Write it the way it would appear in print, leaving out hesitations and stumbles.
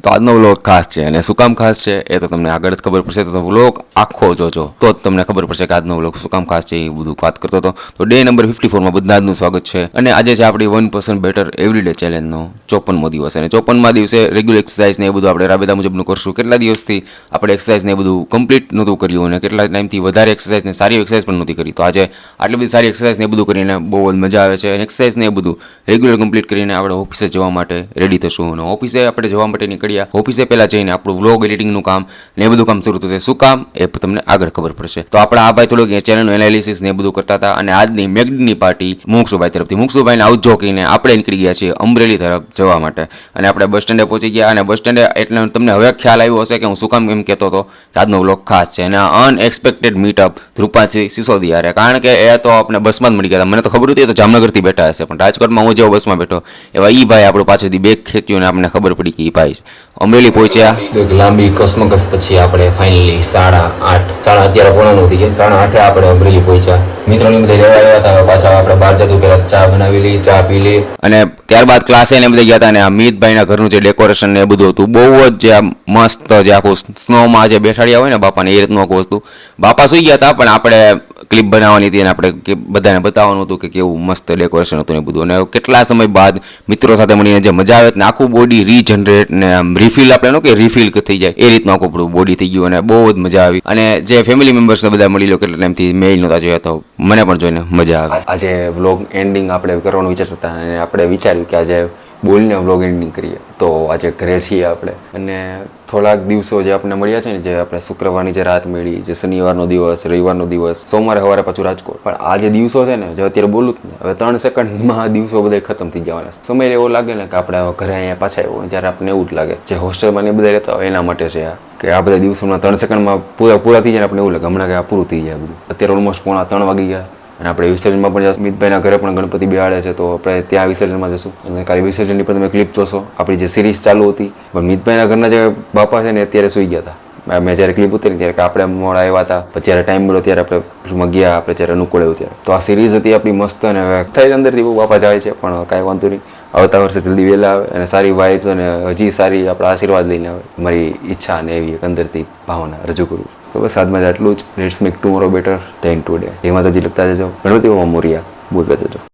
તો આજનો વ્લોગ ખાસ છે અને શું કામ ખાસ છે એ તો તમને આગળ જ ખબર પડશે. તો વ્લોગ આખો જોજો તો જ તમને ખબર પડશે કે આજનો વ્લોગ શું કામ ખાસ છે એ બધું વાત કરતો હતો. તો ડે નંબર 54 બધાનું સ્વાગત છે અને આજે છે આપણી 1% બેટર એવરીડે ચેલેન્જનો 54મો દિવસ અને 54મા દિવસે રેગ્યુલર એક્સરસાઇઝ ને એ બધું આપણે રાબેતા મુજબનું કરશું. કેટલા દિવસથી આપણે એક્સરસાઇઝ ને એ બધું કમ્પ્લીટ નહોતું કર્યું અને કેટલા ટાઈમથી વધારે એક્સરસાઇઝ ને સારી એક્સરસાઇઝ પણ નહોતી કરી. તો આજે આટલી બધી સારી એક્સરસાઇઝ ને એ બધું કરીને બહુ જ મજા આવે છે અને એક્સરસાઇઝ ને એ બધું રેગ્યુલર કમ્પ્લીટ કરીને આપણે ઓફિસે જવા માટે રેડી થશું અને ઓફિસે આપણે જવા માટે નીકળ્યા. ઓફિસે પહેલાં જઈને આપણું વ્લોગ એડિટિંગનું કામ ને એ બધું કામ શરૂ થશે. શું કામ એ તમને આગળ ખબર પડશે. તો આપણે આ ભાઈ થોડુંક ચેનલનું એનાલિસિસ ને એ બધું કરતા હતા અને આજની મેગડીની પાર્ટી મુકશુભાઈ તરફથી. મુકશુભાઈને આવજો કહીને આપણે નીકળી ગયા છીએ અમરેલી તરફ જવા માટે અને આપણે બસ સ્ટેન્ડે પહોંચી ગયા અને બસ સ્ટેન્ડે એટલે તમને હવે ખ્યાલ આવ્યો હશે કે હું શું કામ એમ કહેતો હતો કે આજનો વ્લોગ ખાસ છે અને અનએક્સપેક્ટેડ મીટઅપ ધ્રુપાથી સિસોદિયા. કારણ કે એ તો આપણે બસમાં જ મળી ગયા હતા. મને તો ખબર હતી તો જામનગરથી બેઠા હશે પણ રાજકોટમાં હું જેવો બસમાં બેઠો એવા ઈ ભાઈ આપણું પાછળથી બેગ ખેંચ્યું અને આપણને ખબર પડી કે ઈ ભાઈ અમરેલી પહોંચ્યા. લાંબી કસમકસ પછી આપણે ફાઇનલી 8:30 અત્યારે પોણા થઈ ગયા 8:30 આપણે અમરેલી પહોંચ્યા. મિત્રોની બધા રહેવા આવ્યા હતા. પાછા આપણે બહાર જશું પહેલા ચા બનાવી લઈ, ચા પી લઈ અને ત્યારબાદ ક્લાસે ને બધા ગયા હતા અને આ મિતભાઈના ઘરનું જે ડેકોરેશન ને એ બધું હતું બહુ જ જે મસ્ત જે આખું સ્નોમાં જે બેઠાડ્યા હોય ને બાપાને એ રીતનું આખું વસ્તુ. બાપા સુઈ ગયા હતા પણ આપણે ક્લિપ બનાવવાની હતી અને આપણે બધાને બતાવવાનું હતું કે કેવું મસ્ત ડેકોરેશન હતું ને બધું. અને કેટલા સમય બાદ મિત્રો સાથે મળીને જે મજા આવે ને આખું બોડી રીજનરેટ ને રિફિલ આપણે નો કે રિફિલ થઈ જાય એ રીતનું આખું આપણું બોડી થઈ ગયું અને બહુ જ મજા આવી. અને જે ફેમિલી મેમ્બર્સને બધા મળી લો કેટલા ટાઈમથી મેઇલ નહોતા જોયા તો મને પણ જોઈને મજા આવે. આજે વ્લોગ એન્ડિંગ આપણે કરવાનું વિચારતા હતા અને આપણે વિચાર્યું કે આજે બોલીને વ્લોગ એન્ડિંગ કરીએ. તો આજે ઘરે છીએ આપણે અને થોડાક દિવસો જે આપણે મળ્યા છે ને જે આપણે શુક્રવારની જે રાત મળી, જે શનિવારનો દિવસ, રવિવારનો દિવસ, સોમવારે સવારે પાછું રાજકોટ. પણ આ જે દિવસો છે ને જે અત્યારે બોલું જ ને હવે 3 સેકન્ડમાં દિવસો બધા ખતમ થઈ જવાના. સમય એવો લાગે ને કે આપણે ઘરે અહીંયા પાછા આવ્યો ત્યારે આપણને એવું જ લાગે જે હોસ્ટેલમાં ને બધા રહેતા હોય એના માટે છે આ કે આ બધા દિવસોમાં 3 સેકન્ડમાં પૂરા થઈ જાય આપણે એવું લાગે હમણાં કે આ પૂરું થઈ જાય બધું. અત્યારે ઓલમોસ્ટ 3:30 વાગી ગયા અને આપણે વિસર્જનમાં પણ જશું. મિતભાઈના ઘરે પણ ગણપતિ બેહાડે છે તો આપણે ત્યાં વિસર્જનમાં જશું અને કાલે વિસર્જનની પણ તમે ક્લિપ જોશો. આપણી જે સિરીઝ ચાલુ હતી પણ મિતભાઈના ઘરના જે બાપા છે ને અત્યારે સૂઈ ગયા હતા. મેં જ્યારે ક્લિપ ઉતરી ત્યારે આપણે મોડા આવ્યા હતા પછી જ્યારે ટાઈમ મળ્યો ત્યારે આપણે ગયા આપણે જ્યારે અનુકૂળ આવ્યું ત્યારે. તો આ સિરીઝ હતી આપણી મસ્ત અને થઈ અંદરથી બહુ બાપા જાય છે પણ કાંઈ વાંધો નહીં. આવતા વર્ષે જલ્દી વહેલા આવે અને સારી વાઇબ્સ અને હજી સારી આપણા આશીર્વાદ લઈને આવે. મારી ઈચ્છા અને એવી એક અંદરથી ભાવના રજૂ કરું. તો બસ આજમાં જ આટલું જ. Let's make tomorrow better than today. એ માતાજી લખતા જજો. ગણપતિ બાપા મોરિયા બોલતા જજો.